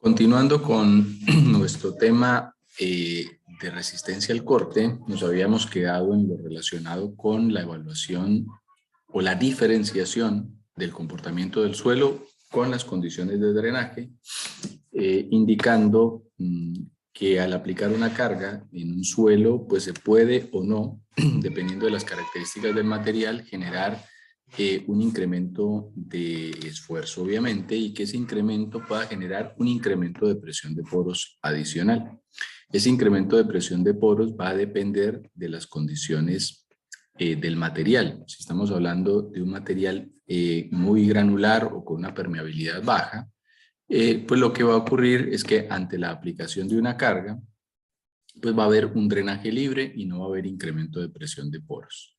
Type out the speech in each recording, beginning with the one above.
Continuando con nuestro tema de resistencia al corte, nos habíamos quedado en lo relacionado con la evaluación o la diferenciación del comportamiento del suelo con las condiciones de drenaje, indicando que al aplicar una carga en un suelo, pues se puede o no, dependiendo de las características del material, generar un incremento de esfuerzo, obviamente, y que ese incremento pueda generar un incremento de presión de poros adicional. Ese incremento de presión de poros va a depender de las condiciones del material. Si estamos hablando de un material muy granular o con una permeabilidad baja, pues lo que va a ocurrir es que ante la aplicación de una carga, pues va a haber un drenaje libre y no va a haber incremento de presión de poros.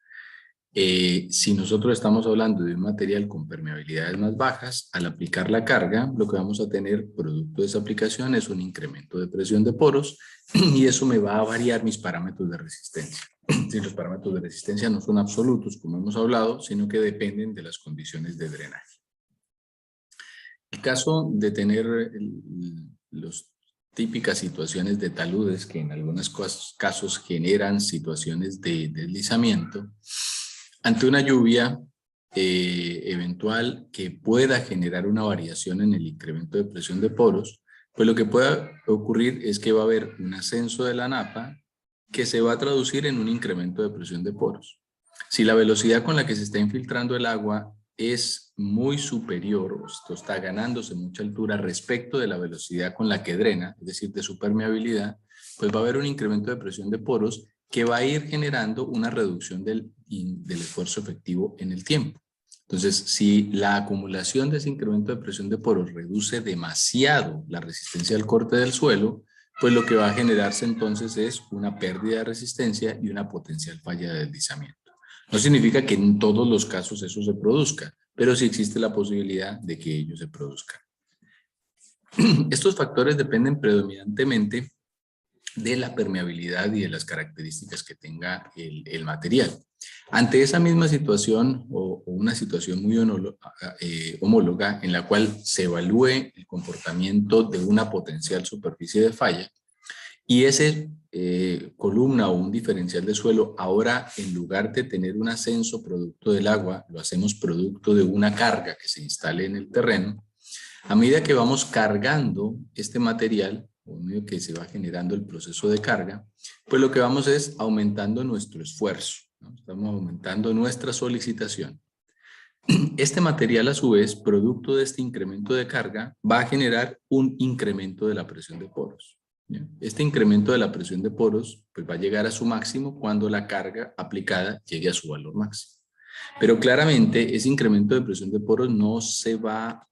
Si nosotros estamos hablando de un material con permeabilidades más bajas, al aplicar la carga, lo que vamos a tener producto de esa aplicación es un incremento de presión de poros y eso me va a variar mis parámetros de resistencia. Si los parámetros de resistencia no son absolutos, como hemos hablado, sino que dependen de las condiciones de drenaje. El caso de tener las típicas situaciones de taludes que en algunos casos generan situaciones de deslizamiento, ante una lluvia eventual que pueda generar una variación en el incremento de presión de poros, pues lo que pueda ocurrir es que va a haber un ascenso de la napa que se va a traducir en un incremento de presión de poros. Si la velocidad con la que se está infiltrando el agua es muy superior, o esto está ganándose mucha altura respecto de la velocidad con la que drena, es decir, de su permeabilidad, pues va a haber un incremento de presión de poros que va a ir generando una reducción del esfuerzo efectivo en el tiempo. Entonces, si la acumulación de ese incremento de presión de poros reduce demasiado la resistencia al corte del suelo, pues lo que va a generarse entonces es una pérdida de resistencia y una potencial falla de deslizamiento. No significa que en todos los casos eso se produzca, pero sí existe la posibilidad de que ello se produzca. Estos factores dependen predominantemente de la permeabilidad y de las características que tenga el material. Ante esa misma situación o una situación muy homóloga en la cual se evalúe el comportamiento de una potencial superficie de falla y ese columna o un diferencial de suelo ahora en lugar de tener un ascenso producto del agua, lo hacemos producto de una carga que se instale en el terreno. A medida que vamos cargando este material, o en medio que se va generando el proceso de carga, pues lo que vamos es aumentando nuestro esfuerzo, ¿no? Estamos aumentando nuestra solicitación. Este material, a su vez, producto de este incremento de carga, va a generar un incremento de la presión de poros. ¿Ya? Este incremento de la presión de poros pues va a llegar a su máximo cuando la carga aplicada llegue a su valor máximo. Pero claramente ese incremento de presión de poros no se va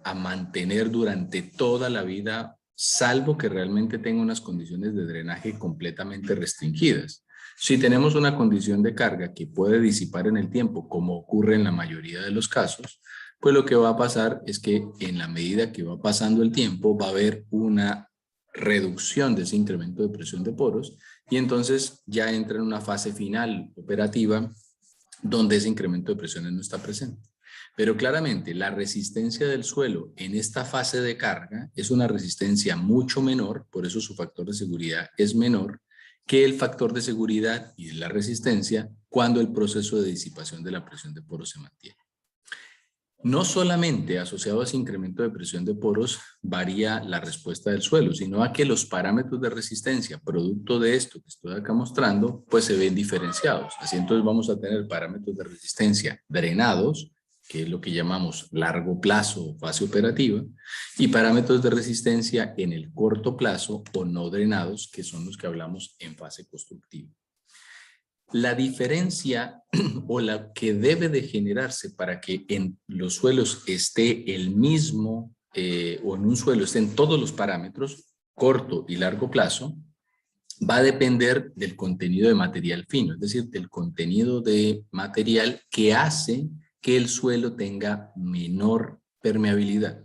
a mantener durante toda la vida, salvo que realmente tenga unas condiciones de drenaje completamente restringidas. Si tenemos una condición de carga que puede disipar en el tiempo, como ocurre en la mayoría de los casos, pues lo que va a pasar es que en la medida que va pasando el tiempo va a haber una reducción de ese incremento de presión de poros y entonces ya entra en una fase final operativa donde ese incremento de presiones no está presente. Pero claramente la resistencia del suelo en esta fase de carga es una resistencia mucho menor, por eso su factor de seguridad es menor que el factor de seguridad y de la resistencia cuando el proceso de disipación de la presión de poros se mantiene. No solamente asociado a ese incremento de presión de poros varía la respuesta del suelo, sino a que los parámetros de resistencia, producto de esto que estoy acá mostrando, pues se ven diferenciados. Así entonces vamos a tener parámetros de resistencia drenados, que es lo que llamamos largo plazo o fase operativa, y parámetros de resistencia en el corto plazo o no drenados, que son los que hablamos en fase constructiva. La diferencia o la que debe de generarse para que en los suelos esté el mismo o en un suelo estén todos los parámetros, corto y largo plazo, va a depender del contenido de material fino, es decir, del contenido de material que hace que el suelo tenga menor permeabilidad.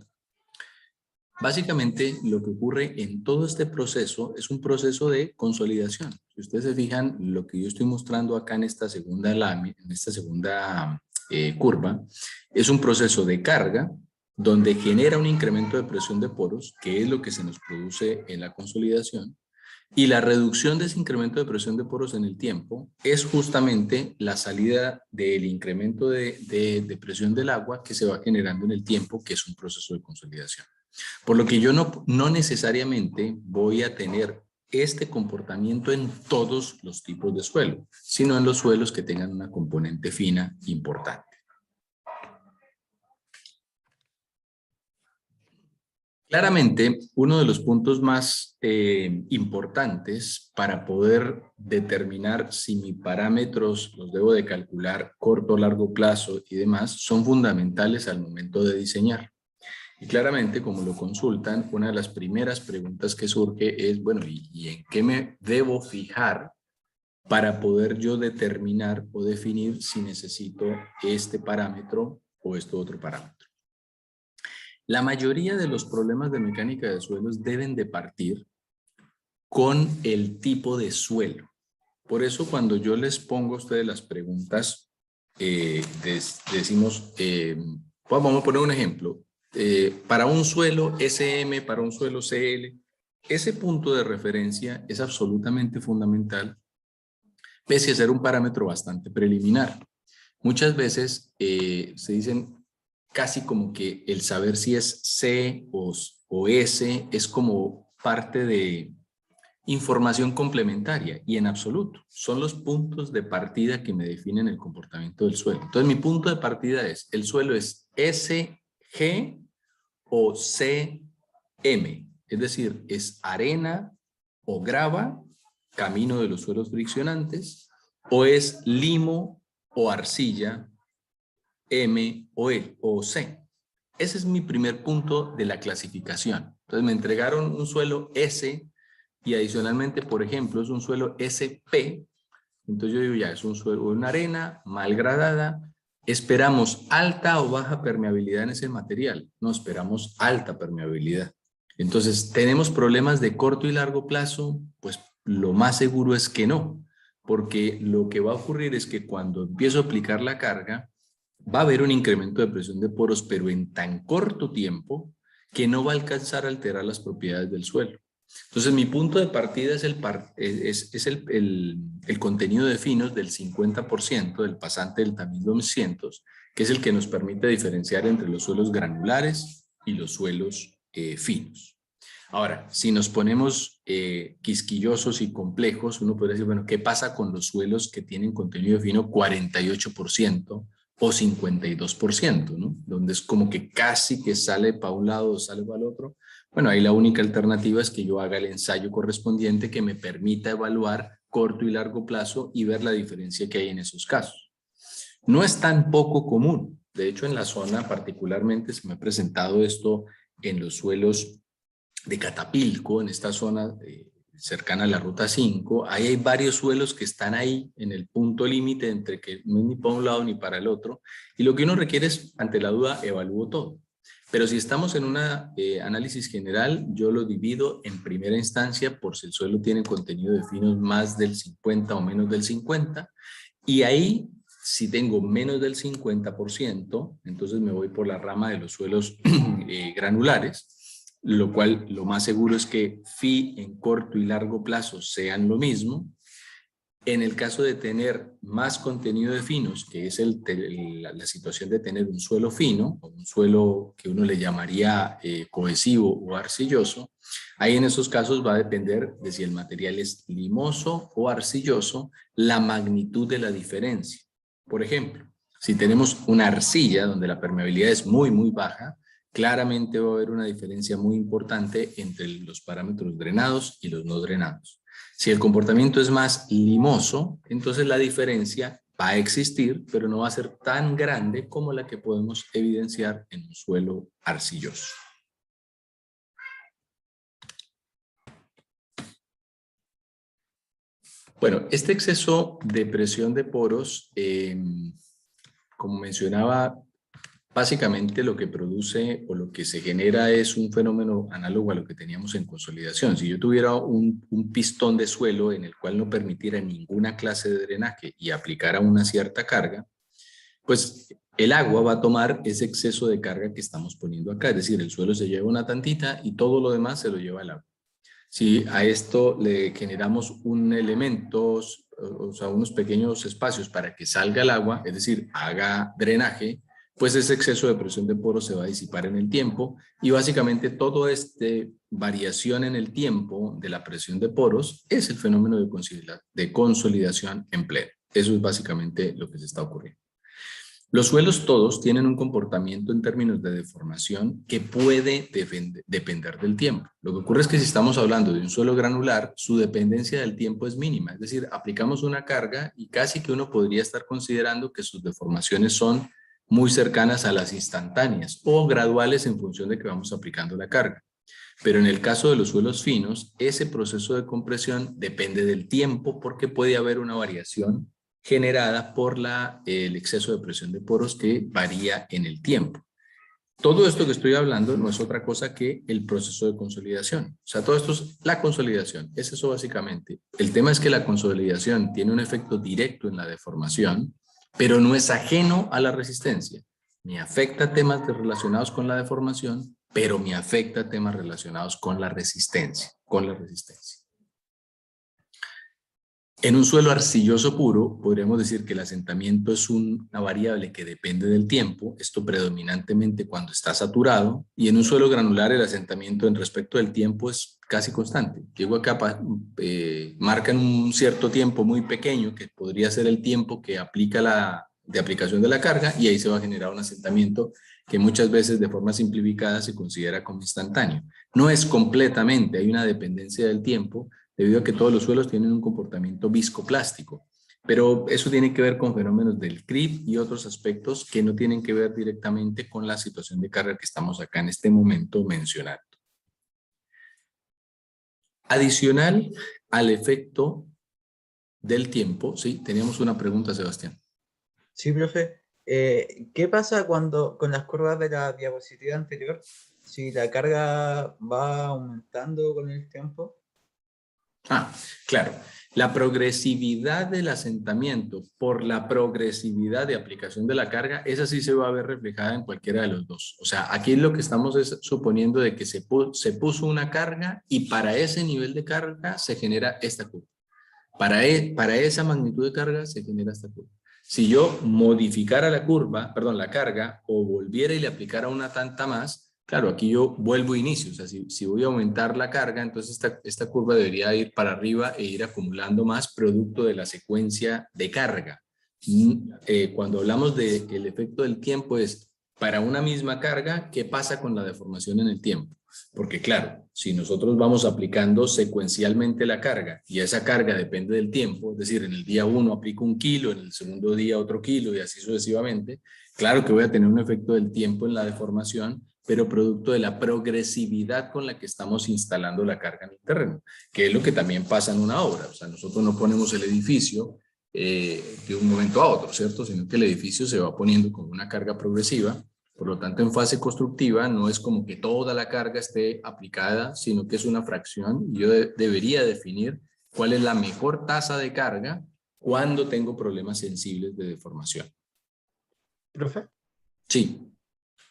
Básicamente, lo que ocurre en todo este proceso es un proceso de consolidación. Si ustedes se fijan, lo que yo estoy mostrando acá en esta segunda curva, es un proceso de carga donde genera un incremento de presión de poros, que es lo que se nos produce en la consolidación, y la reducción de ese incremento de presión de poros en el tiempo es justamente la salida del incremento de presión del agua que se va generando en el tiempo, que es un proceso de consolidación. Por lo que yo no necesariamente voy a tener este comportamiento en todos los tipos de suelo, sino en los suelos que tengan una componente fina importante. Claramente, uno de los puntos más importantes para poder determinar si mis parámetros los debo de calcular corto o largo plazo y demás son fundamentales al momento de diseñar. Y claramente, como lo consultan, una de las primeras preguntas que surge es, bueno, ¿y en qué me debo fijar para poder yo determinar o definir si necesito este parámetro o este otro parámetro? La mayoría de los problemas de mecánica de suelos deben de partir con el tipo de suelo. Por eso cuando yo les pongo a ustedes las preguntas, decimos, vamos a poner un ejemplo, para un suelo SM, para un suelo CL, ese punto de referencia es absolutamente fundamental, pese a ser un parámetro bastante preliminar. Muchas veces se dicen casi como que el saber si es C o S es como parte de información complementaria, y en absoluto son los puntos de partida que me definen el comportamiento del suelo. Entonces mi punto de partida es, el suelo es SG o CM, es decir, es arena o grava, camino de los suelos friccionantes, o es limo o arcilla, M o L o C. Ese es mi primer punto de la clasificación. Entonces me entregaron un suelo S y adicionalmente, por ejemplo, es un suelo SP. Entonces yo digo, ya, es un suelo, una arena mal gradada. ¿Esperamos alta o baja permeabilidad en ese material? No, esperamos alta permeabilidad. Entonces, ¿tenemos problemas de corto y largo plazo? Pues lo más seguro es que no, porque lo que va a ocurrir es que cuando empiezo a aplicar la carga, va a haber un incremento de presión de poros, pero en tan corto tiempo que no va a alcanzar a alterar las propiedades del suelo. Entonces, mi punto de partida es el contenido de finos del 50% del pasante del tamiz 200, que es el que nos permite diferenciar entre los suelos granulares y los suelos finos. Ahora, si nos ponemos quisquillosos y complejos, uno podría decir, bueno, ¿qué pasa con los suelos que tienen contenido fino 48% o 52%, ¿no? Donde es como que casi que sale para un lado o sale para el otro? Bueno, ahí la única alternativa es que yo haga el ensayo correspondiente que me permita evaluar corto y largo plazo y ver la diferencia que hay en esos casos. No es tan poco común. De hecho, en la zona particularmente se me ha presentado esto en los suelos de Catapilco, en esta zona cercana a la ruta 5. Ahí hay varios suelos que están ahí en el punto límite entre que no es ni para un lado ni para el otro. Y lo que uno requiere es, ante la duda, evalúo todo. Pero si estamos en un análisis general, yo lo divido en primera instancia por si el suelo tiene contenido de finos más del 50 o menos del 50. Y ahí, si tengo menos del 50%, entonces me voy por la rama de los suelos granulares, lo cual lo más seguro es que phi en corto y largo plazo sean lo mismo. En el caso de tener más contenido de finos, que es la situación de tener un suelo fino, o un suelo que uno le llamaría cohesivo o arcilloso, ahí en esos casos va a depender de si el material es limoso o arcilloso, la magnitud de la diferencia. Por ejemplo, si tenemos una arcilla donde la permeabilidad es muy, muy baja, claramente va a haber una diferencia muy importante entre los parámetros drenados y los no drenados. Si el comportamiento es más limoso, entonces la diferencia va a existir, pero no va a ser tan grande como la que podemos evidenciar en un suelo arcilloso. Bueno, este exceso de presión de poros, como mencionaba, básicamente lo que produce o lo que se genera es un fenómeno análogo a lo que teníamos en consolidación. Si yo tuviera un pistón de suelo en el cual no permitiera ninguna clase de drenaje y aplicara una cierta carga, Pues el agua va a tomar ese exceso de carga que estamos poniendo acá, es decir, el suelo se lleva una tantita y todo lo demás se lo lleva el agua. Si a esto le generamos un elemento, o sea, unos pequeños espacios para que salga el agua, es decir, haga drenaje, pues ese exceso de presión de poros se va a disipar en el tiempo y básicamente toda esta variación en el tiempo de la presión de poros es el fenómeno de consolidación en pleno. Eso es básicamente lo que se está ocurriendo. Los suelos todos tienen un comportamiento en términos de deformación que puede depender del tiempo. Lo que ocurre es que si estamos hablando de un suelo granular, su dependencia del tiempo es mínima. Es decir, aplicamos una carga y casi que uno podría estar considerando que sus deformaciones son muy cercanas a las instantáneas o graduales en función de que vamos aplicando la carga. Pero en el caso de los suelos finos, ese proceso de compresión depende del tiempo porque puede haber una variación generada por el exceso de presión de poros que varía en el tiempo. Todo esto que estoy hablando no es otra cosa que el proceso de consolidación. O sea, todo esto es la consolidación. Es eso básicamente. El tema es que la consolidación tiene un efecto directo en la deformación, pero no es ajeno a la resistencia. Me afecta temas relacionados con la deformación, pero me afecta temas relacionados con la resistencia. En un suelo arcilloso puro, podríamos decir que el asentamiento es una variable que depende del tiempo, esto predominantemente cuando está saturado, y en un suelo granular el asentamiento en respecto del tiempo es casi constante. Llego acá, marcan un cierto tiempo muy pequeño, que podría ser el tiempo que aplica de aplicación de la carga, y ahí se va a generar un asentamiento que muchas veces de forma simplificada se considera como instantáneo. No es completamente, hay una dependencia del tiempo, debido a que todos los suelos tienen un comportamiento viscoplástico. Pero eso tiene que ver con fenómenos del creep y otros aspectos que no tienen que ver directamente con la situación de carga que estamos acá en este momento mencionando. Adicional al efecto del tiempo, sí, teníamos una pregunta, Sebastián. Sí, profe. ¿Qué pasa cuando con las curvas de la diapositiva anterior, si la carga va aumentando con el tiempo? Claro. La progresividad del asentamiento por la progresividad de aplicación de la carga, esa sí se va a ver reflejada en cualquiera de los dos. O sea, aquí lo que estamos es suponiendo de que se puso una carga y para ese nivel de carga se genera esta curva. Para esa magnitud de carga se genera esta curva. Si yo modificara la carga, o volviera y le aplicara una tanta más, claro, aquí yo vuelvo a inicio. O sea, si voy a aumentar la carga, entonces esta curva debería ir para arriba e ir acumulando más producto de la secuencia de carga. Cuando hablamos del efecto del tiempo es para una misma carga, ¿qué pasa con la deformación en el tiempo? Porque claro, si nosotros vamos aplicando secuencialmente la carga y esa carga depende del tiempo, es decir, en el día 1 aplico 1 kilo, en el segundo día otro kilo y así sucesivamente, claro que voy a tener un efecto del tiempo en la deformación, pero producto de la progresividad con la que estamos instalando la carga en el terreno, que es lo que también pasa en una obra. O sea, nosotros no ponemos el edificio de un momento a otro, ¿cierto? Sino que el edificio se va poniendo con una carga progresiva. Por lo tanto, en fase constructiva no es como que toda la carga esté aplicada, sino que es una fracción. Yo debería definir cuál es la mejor tasa de carga cuando tengo problemas sensibles de deformación. ¿Profe? Sí.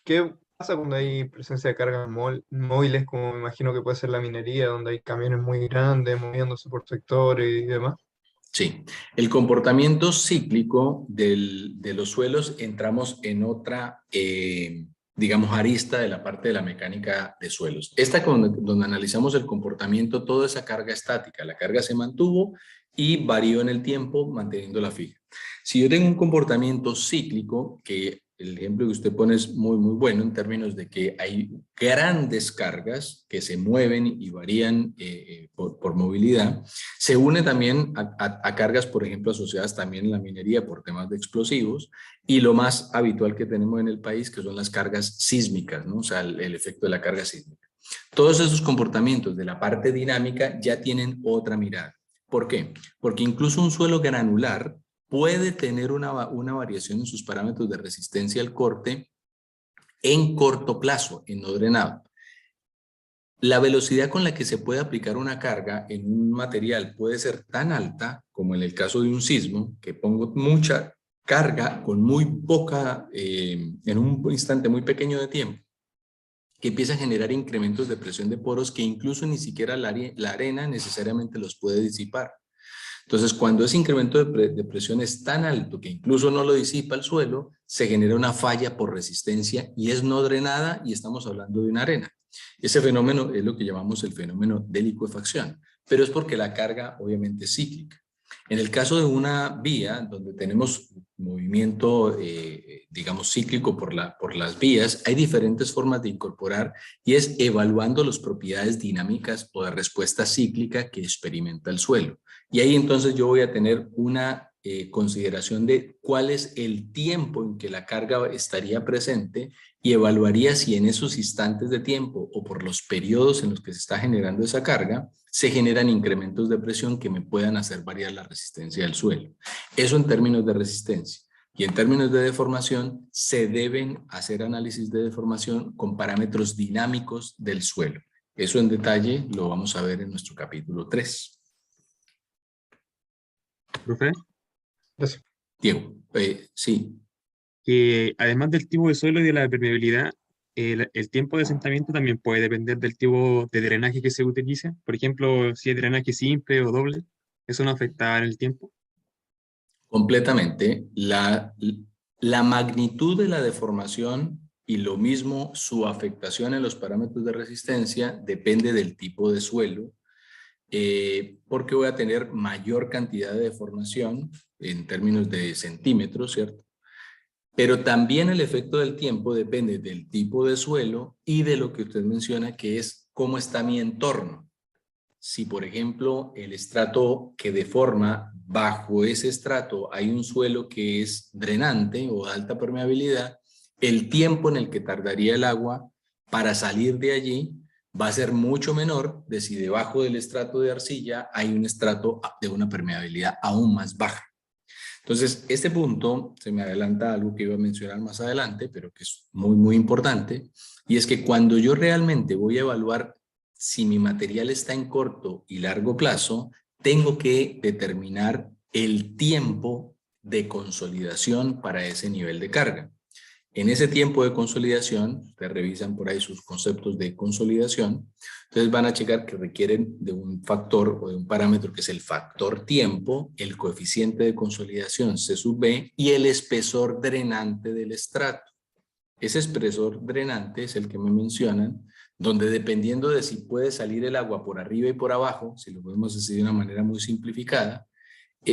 ¿Qué pasa cuando hay presencia de cargas móviles, como me imagino que puede ser la minería, donde hay camiones muy grandes moviéndose por sectores y demás? Sí, el comportamiento cíclico de los suelos entramos en otra, digamos, arista de la parte de la mecánica de suelos. Donde analizamos el comportamiento, toda esa carga estática, la carga se mantuvo y varió en el tiempo manteniéndola fija. Si yo tengo un comportamiento cíclico, que el ejemplo que usted pone es muy, muy bueno en términos de que hay grandes cargas que se mueven y varían por movilidad, se une también a cargas, por ejemplo, asociadas también en la minería por temas de explosivos y lo más habitual que tenemos en el país, que son las cargas sísmicas, ¿no? O sea, el efecto de la carga sísmica. Todos esos comportamientos de la parte dinámica ya tienen otra mirada. ¿Por qué? Porque incluso un suelo granular puede tener una variación en sus parámetros de resistencia al corte en corto plazo, en no drenado. La velocidad con la que se puede aplicar una carga en un material puede ser tan alta como en el caso de un sismo, que pongo mucha carga con muy poca, en un instante muy pequeño de tiempo, que empieza a generar incrementos de presión de poros que incluso ni siquiera la arena necesariamente los puede disipar. Entonces, cuando ese incremento de presión es tan alto que incluso no lo disipa el suelo, se genera una falla por resistencia y es no drenada, y estamos hablando de una arena. Ese fenómeno es lo que llamamos el fenómeno de licuefacción, pero es porque la carga obviamente es cíclica. En el caso de una vía donde tenemos movimiento, digamos, cíclico por las vías, hay diferentes formas de incorporar, y es evaluando las propiedades dinámicas o de respuesta cíclica que experimenta el suelo. Y ahí entonces yo voy a tener una consideración de cuál es el tiempo en que la carga estaría presente, y evaluaría si en esos instantes de tiempo o por los periodos en los que se está generando esa carga, se generan incrementos de presión que me puedan hacer variar la resistencia del suelo. Eso en términos de resistencia. Y en términos de deformación, se deben hacer análisis de deformación con parámetros dinámicos del suelo. Eso en detalle lo vamos a ver en nuestro capítulo 3. Profe, Gracias. Diego, sí. que además del tipo de suelo y de la permeabilidad, el tiempo de asentamiento también puede depender del tipo de drenaje que se utilice. Por ejemplo, si es drenaje simple o doble, ¿eso no afecta en el tiempo? Completamente. La magnitud de la deformación y lo mismo su afectación en los parámetros de resistencia depende del tipo de suelo, porque voy a tener mayor cantidad de deformación en términos de centímetros, ¿cierto? Pero también el efecto del tiempo depende del tipo de suelo y de lo que usted menciona, que es cómo está mi entorno. Si, por ejemplo, el estrato que deforma, bajo ese estrato hay un suelo que es drenante o de alta permeabilidad, el tiempo en el que tardaría el agua para salir de allí va a ser mucho menor de si debajo del estrato de arcilla hay un estrato de una permeabilidad aún más baja. Entonces, este punto se me adelanta a algo que iba a mencionar más adelante, pero que es muy, muy importante, y es que cuando yo realmente voy a evaluar si mi material está en corto y largo plazo, tengo que determinar el tiempo de consolidación para ese nivel de carga. En ese tiempo de consolidación, ustedes revisan por ahí sus conceptos de consolidación, entonces van a checar que requieren de un factor o de un parámetro que es el factor tiempo, el coeficiente de consolidación C sub B y el espesor drenante del estrato. Ese espesor drenante es el que me mencionan, donde dependiendo de si puede salir el agua por arriba y por abajo, si lo podemos decir de una manera muy simplificada,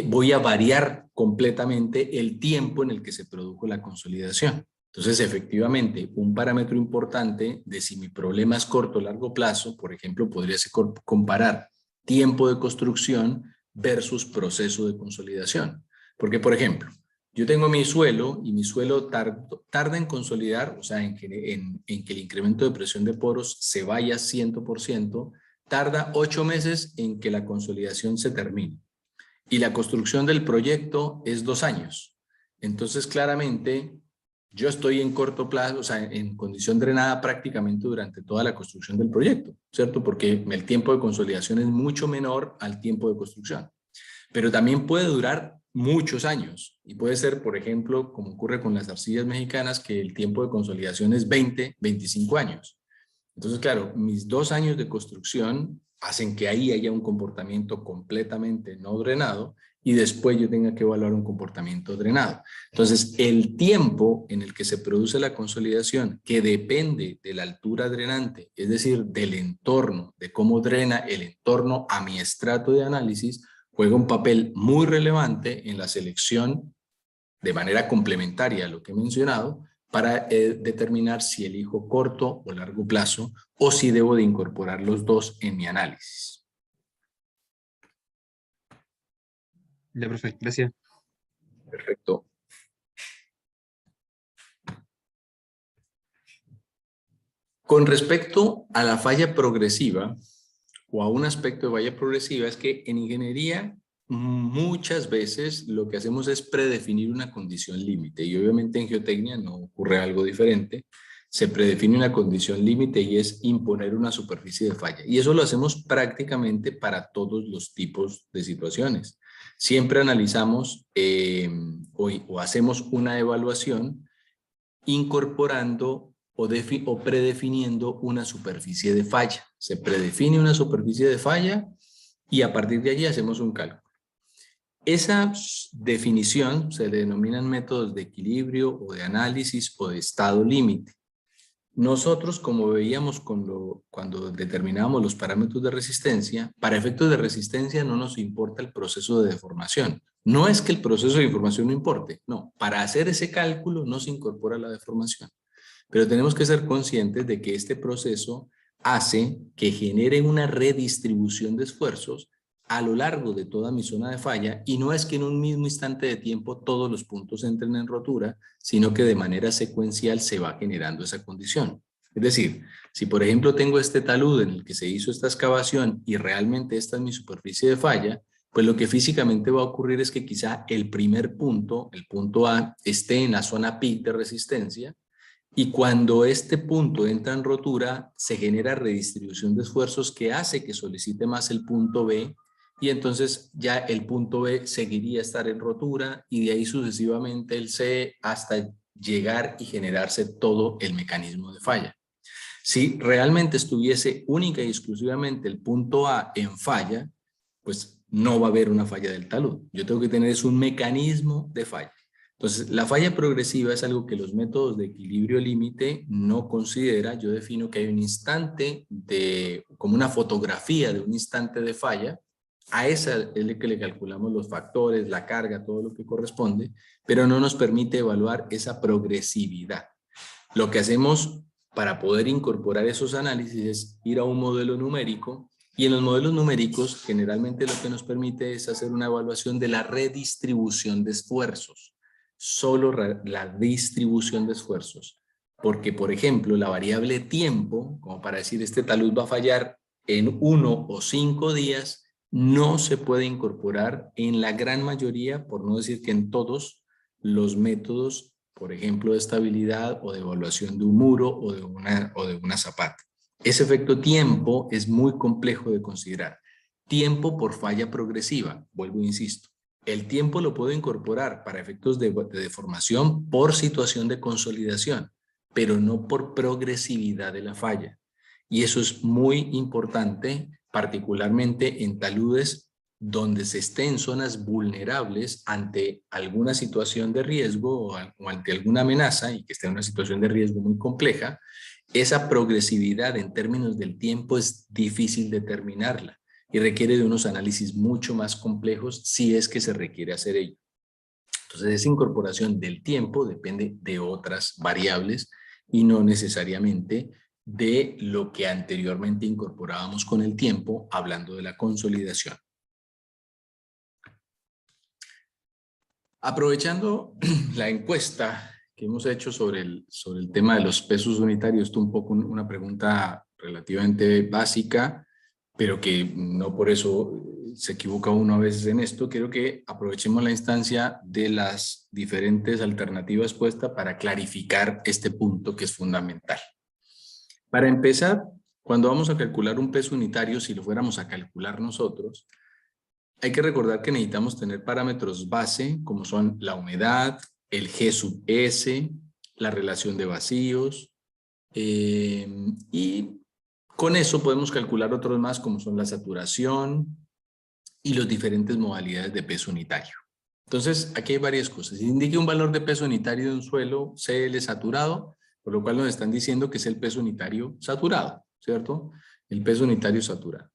voy a variar completamente el tiempo en el que se produjo la consolidación. Entonces, efectivamente, un parámetro importante de si mi problema es corto o largo plazo, por ejemplo, podría ser comparar tiempo de construcción versus proceso de consolidación. Porque, por ejemplo, yo tengo mi suelo y mi suelo tarda en consolidar, o sea, en que el incremento de presión de poros se vaya 100%, tarda 8 meses en que la consolidación se termine. Y la construcción del proyecto es 2 años. Entonces, claramente, yo estoy en corto plazo, o sea, en condición drenada prácticamente durante toda la construcción del proyecto, ¿cierto? Porque el tiempo de consolidación es mucho menor al tiempo de construcción. Pero también puede durar muchos años y puede ser, por ejemplo, como ocurre con las arcillas mexicanas, que el tiempo de consolidación es 20, 25 años. Entonces, claro, mis 2 años de construcción hacen que ahí haya un comportamiento completamente no drenado y después yo tenga que evaluar un comportamiento drenado. Entonces, el tiempo en el que se produce la consolidación, que depende de la altura drenante, es decir, del entorno, de cómo drena el entorno a mi estrato de análisis, juega un papel muy relevante en la selección de manera complementaria a lo que he mencionado para determinar si elijo corto o largo plazo o si debo de incorporar los dos en mi análisis. Ya, profe, gracias. Perfecto. Con respecto a la falla progresiva o a un aspecto de falla progresiva, es que en ingeniería muchas veces lo que hacemos es predefinir una condición límite, y obviamente en geotecnia no ocurre algo diferente, se predefine una condición límite y es imponer una superficie de falla. Y eso lo hacemos prácticamente para todos los tipos de situaciones. Siempre analizamos o hacemos una evaluación incorporando o predefiniendo una superficie de falla. Se predefine una superficie de falla y a partir de allí hacemos un cálculo. Esa definición se le denominan métodos de equilibrio o de análisis o de estado límite. Nosotros, como veíamos cuando determinábamos los parámetros de resistencia, para efectos de resistencia no nos importa el proceso de deformación. No es que el proceso de deformación no importe, no. Para hacer ese cálculo no se incorpora la deformación. Pero tenemos que ser conscientes de que este proceso hace que genere una redistribución de esfuerzos a lo largo de toda mi zona de falla, y no es que en un mismo instante de tiempo todos los puntos entren en rotura, sino que de manera secuencial se va generando esa condición. Es decir, si por ejemplo tengo este talud en el que se hizo esta excavación y realmente esta es mi superficie de falla, pues lo que físicamente va a ocurrir es que quizá el primer punto, el punto A, esté en la zona peak de resistencia, y cuando este punto entra en rotura, se genera redistribución de esfuerzos que hace que solicite más el punto B, y entonces ya el punto B seguiría estar en rotura y de ahí sucesivamente el C hasta llegar y generarse todo el mecanismo de falla. Si realmente estuviese única y exclusivamente el punto A en falla, pues no va a haber una falla del talud. Yo tengo que tener un mecanismo de falla. Entonces, la falla progresiva es algo que los métodos de equilibrio límite no considera. Yo defino que hay un instante como una fotografía de un instante de falla. A esa es el que le calculamos los factores, la carga, todo lo que corresponde, pero no nos permite evaluar esa progresividad. Lo que hacemos para poder incorporar esos análisis es ir a un modelo numérico, y en los modelos numéricos generalmente lo que nos permite es hacer una evaluación de la redistribución de esfuerzos. Solo la distribución de esfuerzos. Porque, por ejemplo, la variable tiempo, como para decir este talud va a fallar en 1 o 5 días, no se puede incorporar en la gran mayoría, por no decir que en todos los métodos, por ejemplo, de estabilidad o de evaluación de un muro o de una zapata. Ese efecto tiempo es muy complejo de considerar. Tiempo por falla progresiva, vuelvo e insisto. El tiempo lo puedo incorporar para efectos de deformación por situación de consolidación, pero no por progresividad de la falla. Y eso es muy importante, particularmente en taludes donde se esté en zonas vulnerables ante alguna situación de riesgo o ante alguna amenaza y que esté en una situación de riesgo muy compleja. Esa progresividad en términos del tiempo es difícil determinarla y requiere de unos análisis mucho más complejos si es que se requiere hacer ello. Entonces, esa incorporación del tiempo depende de otras variables y no necesariamente de lo que anteriormente incorporábamos con el tiempo, hablando de la consolidación. Aprovechando la encuesta que hemos hecho sobre el tema de los pesos unitarios, esto un poco una pregunta relativamente básica, pero que no por eso se equivoca uno a veces en esto. Quiero que aprovechemos la instancia de las diferentes alternativas puestas para clarificar este punto que es fundamental. Para empezar, cuando vamos a calcular un peso unitario, si lo fuéramos a calcular nosotros, hay que recordar que necesitamos tener parámetros base, como son la humedad, el G sub S, la relación de vacíos, y con eso podemos calcular otros más, como son la saturación y las diferentes modalidades de peso unitario. Entonces, aquí hay varias cosas. Si indique un valor de peso unitario de un suelo CL saturado, por lo cual nos están diciendo que es el peso unitario saturado, ¿cierto? El peso unitario saturado.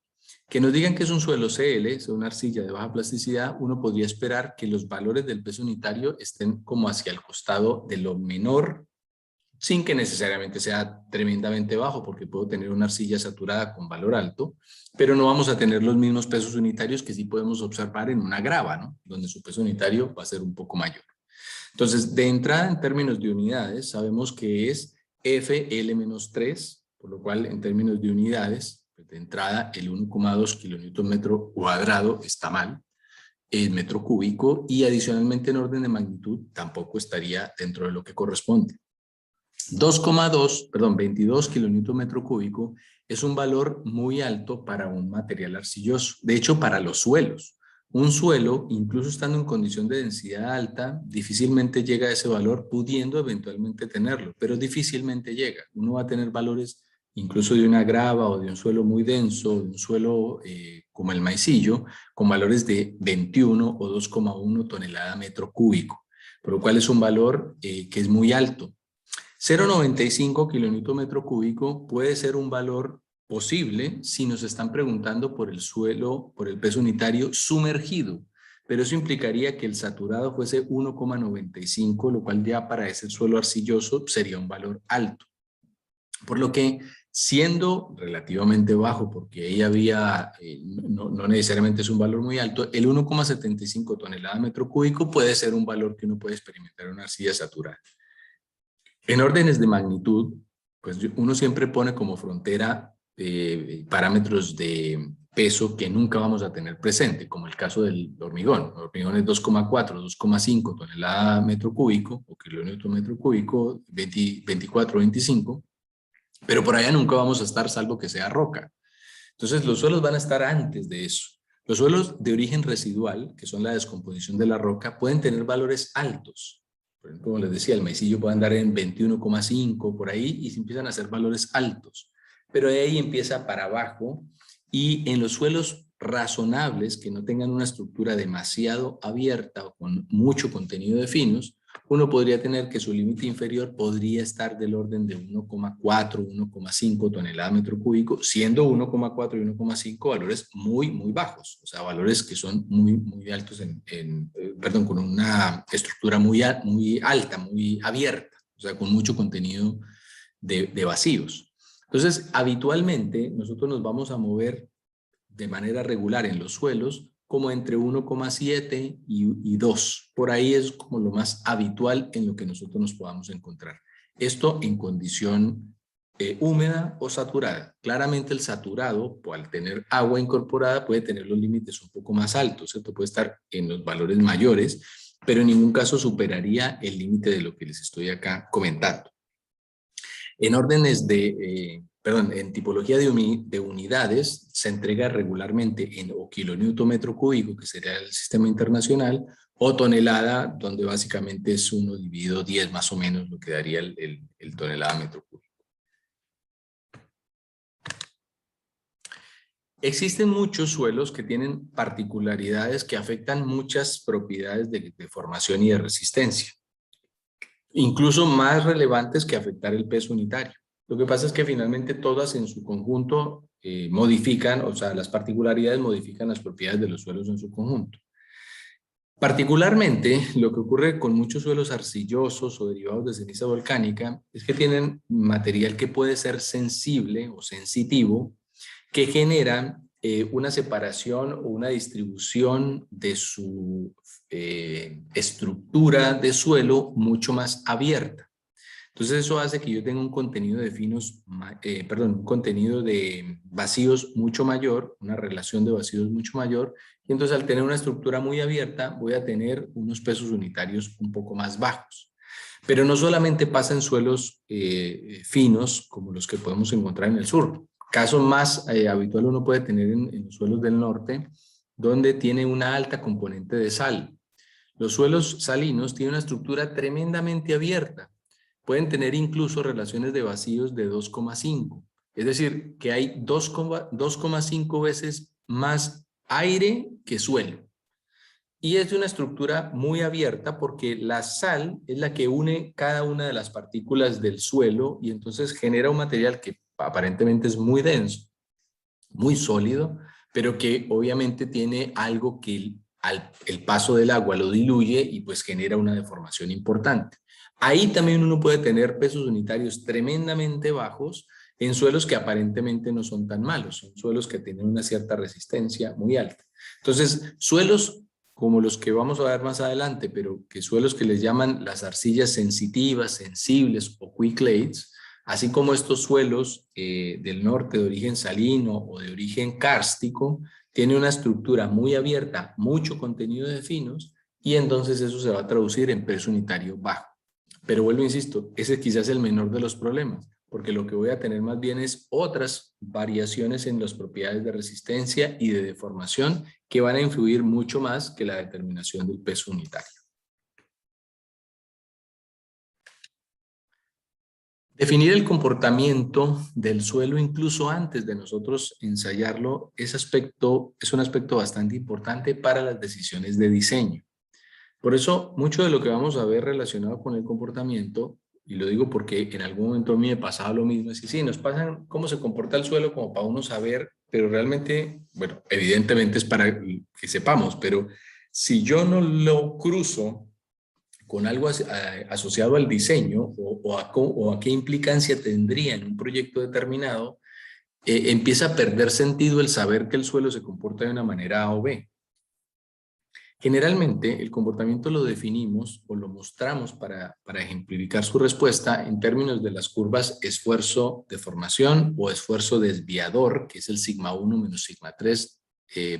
Que nos digan que es un suelo CL, es una arcilla de baja plasticidad, uno podría esperar que los valores del peso unitario estén como hacia el costado de lo menor, sin que necesariamente sea tremendamente bajo, porque puedo tener una arcilla saturada con valor alto, pero no vamos a tener los mismos pesos unitarios que sí podemos observar en una grava, ¿no? Donde su peso unitario va a ser un poco mayor. Entonces, de entrada en términos de unidades, sabemos que es FL-3, por lo cual en términos de unidades, pues de entrada el 1,2 kilonewton cuadrado está mal, el metro cúbico, y adicionalmente en orden de magnitud tampoco estaría dentro de lo que corresponde. 22 kilonewton metro cúbico es un valor muy alto para un material arcilloso. De hecho, para los suelos. Un suelo, incluso estando en condición de densidad alta, difícilmente llega a ese valor, pudiendo eventualmente tenerlo, pero difícilmente llega. Uno va a tener valores incluso de una grava o de un suelo muy denso, de un suelo como el maicillo, con valores de 21 o 2,1 tonelada metro cúbico, por lo cual es un valor que es muy alto. 0,95 kilonewton metro cúbico puede ser un valor posible si nos están preguntando por el suelo, por el peso unitario sumergido, pero eso implicaría que el saturado fuese 1,95, lo cual ya para ese suelo arcilloso sería un valor alto. Por lo que, siendo relativamente bajo, porque ahí había, no necesariamente es un valor muy alto, el 1,75 tonelada metro cúbico puede ser un valor que uno puede experimentar en una arcilla saturada. En órdenes de magnitud, pues uno siempre pone como frontera parámetros de peso que nunca vamos a tener presente, como el caso del hormigón. El hormigón es 2,4, 2,5 tonelada metro cúbico o kilonewton metro cúbico, 24, 25, pero por allá nunca vamos a estar salvo que sea roca. Entonces los suelos van a estar antes de eso. Los suelos de origen residual, que son la descomposición de la roca, pueden tener valores altos. Por ejemplo, como les decía, el maicillo puede andar en 21,5 por ahí y se empiezan a hacer valores altos. Pero de ahí empieza para abajo y en los suelos razonables que no tengan una estructura demasiado abierta o con mucho contenido de finos, uno podría tener que su límite inferior podría estar del orden de 1,4, 1,5 tonelada metro cúbico, siendo 1,4 y 1,5 valores muy, muy bajos, o sea, valores que son muy, muy altos con una estructura muy alta, muy abierta, o sea, con mucho contenido de vacíos. Entonces, habitualmente nosotros nos vamos a mover de manera regular en los suelos como entre 1,7 y 2. Por ahí es como lo más habitual en lo que nosotros nos podamos encontrar. Esto en condición húmeda o saturada. Claramente el saturado, al tener agua incorporada, puede tener los límites un poco más altos, ¿cierto? Puede estar en los valores mayores, pero en ningún caso superaría el límite de lo que les estoy acá comentando. En órdenes en tipología de unidades, se entrega regularmente en o kilonewton metro cúbico, que sería el sistema internacional, o tonelada, donde básicamente es 1 dividido 10 más o menos, lo que daría el tonelada metro cúbico. Existen muchos suelos que tienen particularidades que afectan muchas propiedades de formación y de resistencia, incluso más relevantes que afectar el peso unitario. Lo que pasa es que finalmente todas en su conjunto modifican, o sea, las particularidades modifican las propiedades de los suelos en su conjunto. Particularmente, lo que ocurre con muchos suelos arcillosos o derivados de ceniza volcánica es que tienen material que puede ser sensible o sensitivo, que genera una separación o una distribución de su estructura de suelo mucho más abierta. Entonces eso hace que yo tenga un contenido de un contenido de vacíos mucho mayor, una relación de vacíos mucho mayor, y entonces al tener una estructura muy abierta voy a tener unos pesos unitarios un poco más bajos. Pero no solamente pasa en suelos finos como los que podemos encontrar en el sur. Caso más habitual uno puede tener en los suelos del norte, donde tiene una alta componente de sal. Los suelos salinos tienen una estructura tremendamente abierta. Pueden tener incluso relaciones de vacíos de 2,5. Es decir, que hay 2,5 veces más aire que suelo. Y es de una estructura muy abierta porque la sal es la que une cada una de las partículas del suelo y entonces genera un material que aparentemente es muy denso, muy sólido, pero que obviamente tiene algo que el paso del agua lo diluye y pues genera una deformación importante. Ahí también uno puede tener pesos unitarios tremendamente bajos en suelos que aparentemente no son tan malos, son suelos que tienen una cierta resistencia muy alta. Entonces, suelos como los que vamos a ver más adelante, pero que suelos que les llaman las arcillas sensitivas, sensibles o quick clays, así como estos suelos del norte de origen salino o de origen kárstico, tienen una estructura muy abierta, mucho contenido de finos, y entonces eso se va a traducir en peso unitario bajo. Pero vuelvo, insisto, ese quizás es el menor de los problemas, porque lo que voy a tener más bien es otras variaciones en las propiedades de resistencia y de deformación que van a influir mucho más que la determinación del peso unitario. Definir el comportamiento del suelo incluso antes de nosotros ensayarlo es un aspecto bastante importante para las decisiones de diseño. Por eso, mucho de lo que vamos a ver relacionado con el comportamiento, y lo digo porque en algún momento a mí me pasaba lo mismo, es que sí, nos pasan cómo se comporta el suelo como para uno saber, pero realmente, bueno, evidentemente es para que sepamos, pero si yo no lo cruzo con algo asociado al diseño o a qué implicancia tendría en un proyecto determinado, empieza a perder sentido el saber que el suelo se comporta de una manera A o B. Generalmente, el comportamiento lo definimos o lo mostramos para ejemplificar su respuesta en términos de las curvas esfuerzo-deformación o esfuerzo desviador, que es el sigma 1 menos sigma 3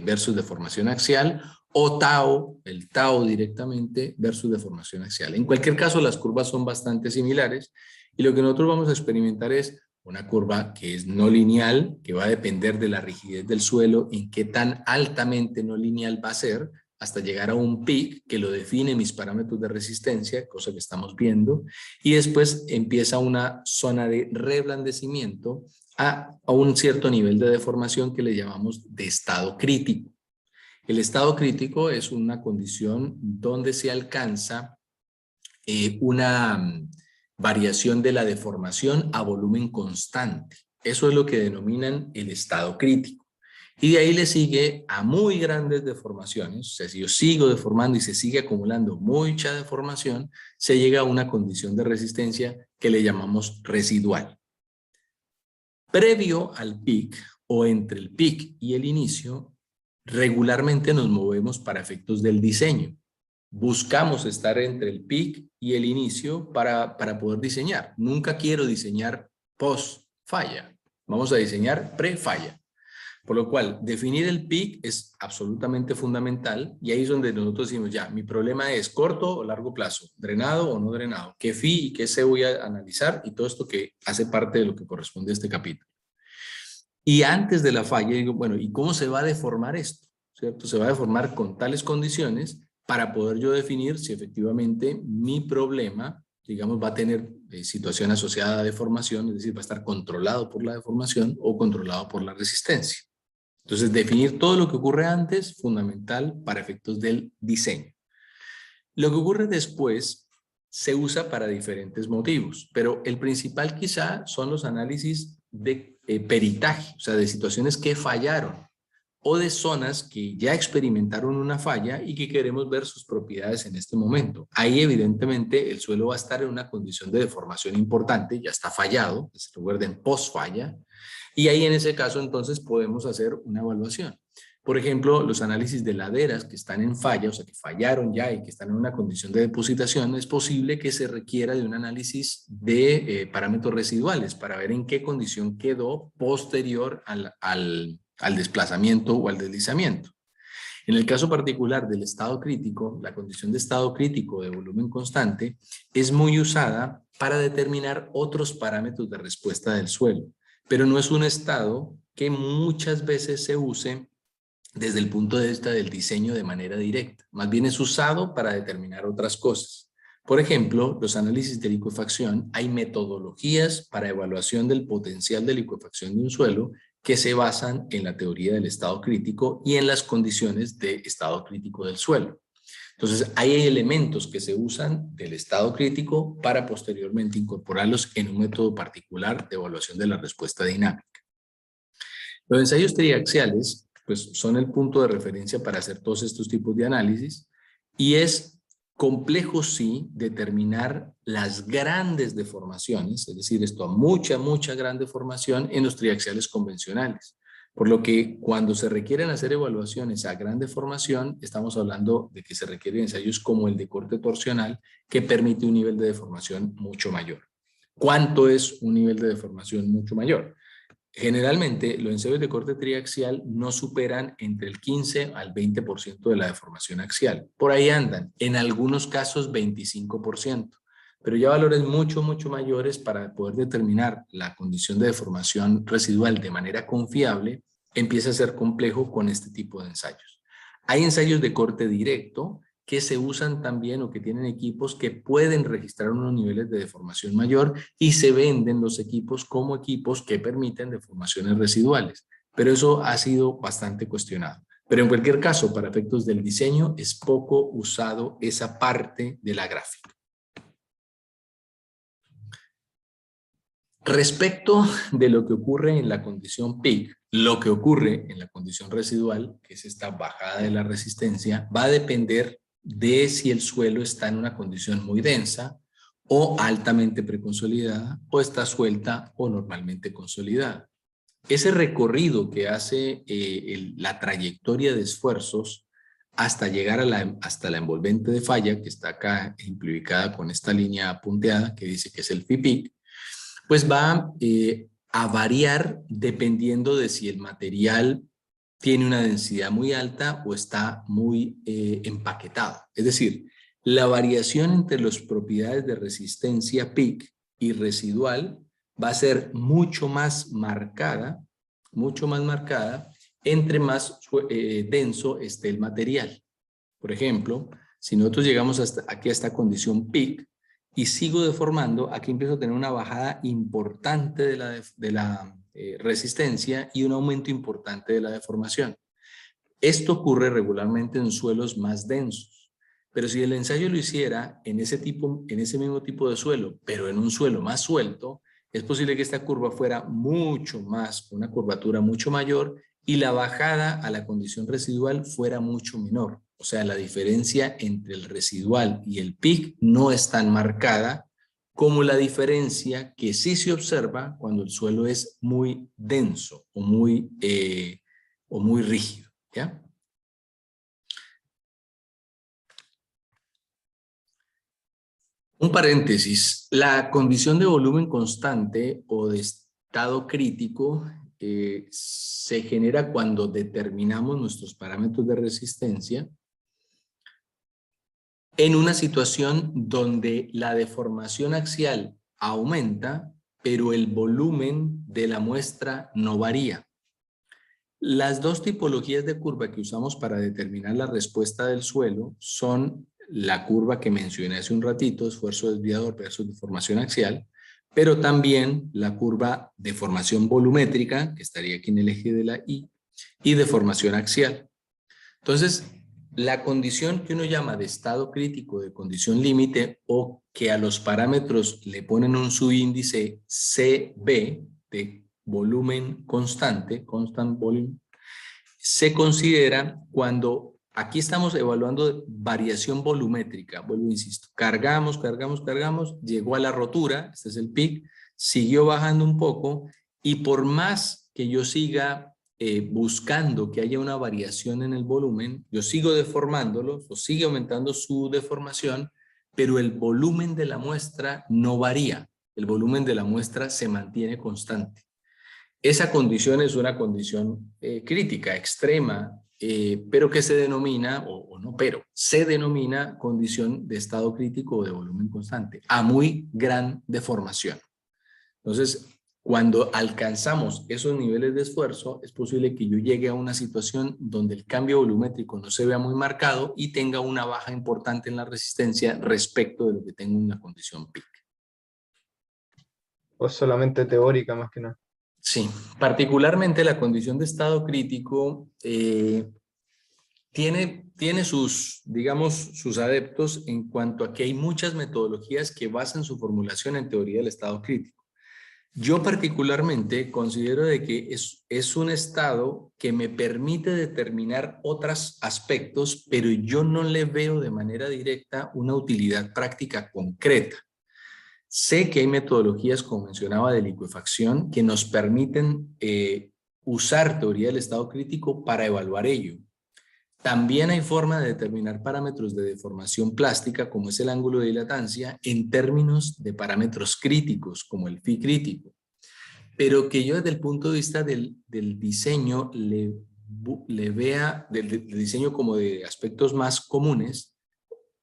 versus deformación axial, o tau, el tau directamente versus deformación axial. En cualquier caso, las curvas son bastante similares y lo que nosotros vamos a experimentar es una curva que es no lineal, que va a depender de la rigidez del suelo, en qué tan altamente no lineal va a ser, hasta llegar a un peak que lo define mis parámetros de resistencia, cosa que estamos viendo, y después empieza una zona de reblandecimiento a un cierto nivel de deformación que le llamamos de estado crítico. El estado crítico es una condición donde se alcanza una variación de la deformación a volumen constante. Eso es lo que denominan el estado crítico. Y de ahí le sigue a muy grandes deformaciones, o sea, si yo sigo deformando y se sigue acumulando mucha deformación, se llega a una condición de resistencia que le llamamos residual. Previo al peak o entre el peak y el inicio, regularmente nos movemos para efectos del diseño. Buscamos estar entre el peak y el inicio para poder diseñar. Nunca quiero diseñar post falla. Vamos a diseñar pre-falla. Por lo cual, definir el peak es absolutamente fundamental y ahí es donde nosotros decimos, ya, mi problema es corto o largo plazo, drenado o no drenado, qué phi y qué C voy a analizar y todo esto que hace parte de lo que corresponde a este capítulo. Y antes de la falla, digo, bueno, ¿y cómo se va a deformar esto? ¿Cierto? Se va a deformar con tales condiciones para poder yo definir si efectivamente mi problema, digamos, va a tener situación asociada a deformación, es decir, va a estar controlado por la deformación o controlado por la resistencia. Entonces, definir todo lo que ocurre antes, fundamental para efectos del diseño. Lo que ocurre después se usa para diferentes motivos, pero el principal quizá son los análisis de peritaje, o sea, de situaciones que fallaron o de zonas que ya experimentaron una falla y que queremos ver sus propiedades en este momento. Ahí evidentemente el suelo va a estar en una condición de deformación importante, ya está fallado, recuerden, post falla, y ahí en ese caso entonces podemos hacer una evaluación. Por ejemplo, los análisis de laderas que están en falla, o sea que fallaron ya y que están en una condición de depositación, es posible que se requiera de un análisis de parámetros residuales para ver en qué condición quedó posterior al desplazamiento o al deslizamiento. En el caso particular del estado crítico, la condición de estado crítico de volumen constante es muy usada para determinar otros parámetros de respuesta del suelo, pero no es un estado que muchas veces se use desde el punto de vista del diseño de manera directa. Más bien es usado para determinar otras cosas. Por ejemplo, los análisis de licuefacción, hay metodologías para evaluación del potencial de licuefacción de un suelo que se basan en la teoría del estado crítico y en las condiciones de estado crítico del suelo. Entonces, hay elementos que se usan del estado crítico para posteriormente incorporarlos en un método particular de evaluación de la respuesta dinámica. Los ensayos triaxiales pues, son el punto de referencia para hacer todos estos tipos de análisis y es complejo, sí, determinar las grandes deformaciones, es decir, esto a mucha gran deformación en los triaxiales convencionales. Por lo que cuando se requieren hacer evaluaciones a gran deformación, estamos hablando de que se requieren ensayos como el de corte torsional, que permite un nivel de deformación mucho mayor. ¿Cuánto es un nivel de deformación mucho mayor? Generalmente, los ensayos de corte triaxial no superan entre el 15 al 20% de la deformación axial. Por ahí andan, en algunos casos 25%. pero ya valores mucho mayores para poder determinar la condición de deformación residual de manera confiable, empieza a ser complejo con este tipo de ensayos. Hay ensayos de corte directo que se usan también o que tienen equipos que pueden registrar unos niveles de deformación mayor y se venden los equipos como equipos que permiten deformaciones residuales, pero eso ha sido bastante cuestionado. Pero en cualquier caso, para efectos del diseño, es poco usado esa parte de la gráfica. Respecto de lo que ocurre en la condición peak, lo que ocurre en la condición residual, que es esta bajada de la resistencia, va a depender de si el suelo está en una condición muy densa o altamente preconsolidada o está suelta o normalmente consolidada. Ese recorrido que hace la trayectoria de esfuerzos hasta llegar hasta la envolvente de falla, que está acá ejemplificada con esta línea punteada que dice que es el FIPIC, pues va a variar dependiendo de si el material tiene una densidad muy alta o está muy empaquetado. Es decir, la variación entre las propiedades de resistencia peak y residual va a ser mucho más marcada entre más denso esté el material. Por ejemplo, si nosotros llegamos aquí a esta condición peak, y sigo deformando, aquí empiezo a tener una bajada importante de la resistencia y un aumento importante de la deformación. Esto ocurre regularmente en suelos más densos, pero si el ensayo lo hiciera en ese mismo tipo de suelo, pero en un suelo más suelto, es posible que esta curva fuera mucho más, una curvatura mucho mayor y la bajada a la condición residual fuera mucho menor. O sea, la diferencia entre el residual y el peak no es tan marcada como la diferencia que sí se observa cuando el suelo es muy denso o muy rígido, ¿ya? Un paréntesis, la condición de volumen constante o de estado crítico se genera cuando determinamos nuestros parámetros de resistencia en una situación donde la deformación axial aumenta, pero el volumen de la muestra no varía. Las dos tipologías de curva que usamos para determinar la respuesta del suelo son la curva que mencioné hace un ratito, esfuerzo desviador versus deformación axial, pero también la curva de deformación volumétrica, que estaría aquí en el eje de la Y, y deformación axial. Entonces, la condición que uno llama de estado crítico, de condición límite, o que a los parámetros le ponen un subíndice CB, de volumen constante, constant volume, se considera cuando aquí estamos evaluando variación volumétrica. Vuelvo, insisto, cargamos, llegó a la rotura, este es el peak, siguió bajando un poco y por más que yo siga buscando que haya una variación en el volumen, yo sigo deformándolo, o sigue aumentando su deformación, pero el volumen de la muestra no varía, el volumen de la muestra se mantiene constante. Esa condición es una condición crítica, extrema, pero que se denomina, se denomina condición de estado crítico o de volumen constante, a muy gran deformación. Entonces, cuando alcanzamos esos niveles de esfuerzo, es posible que yo llegue a una situación donde el cambio volumétrico no se vea muy marcado y tenga una baja importante en la resistencia respecto de lo que tengo en la condición peak. O solamente teórica más que nada. Sí, particularmente la condición de estado crítico tiene sus, digamos, sus adeptos en cuanto a que hay muchas metodologías que basan su formulación en teoría del estado crítico. Yo particularmente considero de que es un estado que me permite determinar otros aspectos, pero yo no le veo de manera directa una utilidad práctica concreta. Sé que hay metodologías, como mencionaba, de licuefacción que nos permiten usar teoría del estado crítico para evaluar ello. También hay forma de determinar parámetros de deformación plástica, como es el ángulo de dilatancia, en términos de parámetros críticos, como el phi crítico. Pero que yo desde el punto de vista del diseño le vea, del diseño como de aspectos más comunes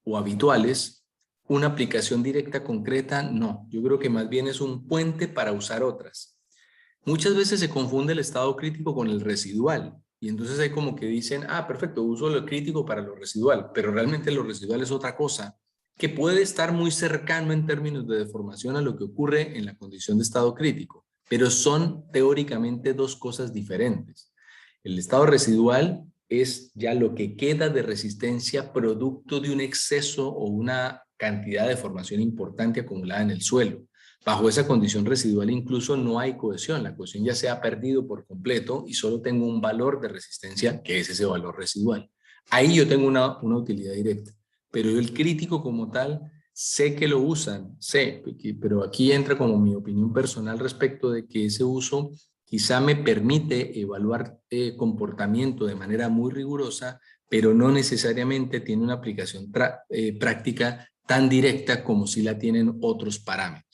o habituales, una aplicación directa concreta, no. Yo creo que más bien es un puente para usar otras. Muchas veces se confunde el estado crítico con el residual. Y entonces hay como que dicen, ah, perfecto, uso lo crítico para lo residual, pero realmente lo residual es otra cosa que puede estar muy cercano en términos de deformación a lo que ocurre en la condición de estado crítico, pero son teóricamente dos cosas diferentes. El estado residual es ya lo que queda de resistencia producto de un exceso o una cantidad de formación importante acumulada en el suelo. Bajo esa condición residual incluso no hay cohesión, la cohesión ya se ha perdido por completo y solo tengo un valor de resistencia que es ese valor residual. Ahí yo tengo una utilidad directa, pero yo el crítico como tal sé que lo usan, sé, pero aquí entra como mi opinión personal respecto de que ese uso quizá me permite evaluar comportamiento de manera muy rigurosa, pero no necesariamente tiene una aplicación práctica tan directa como si la tienen otros parámetros.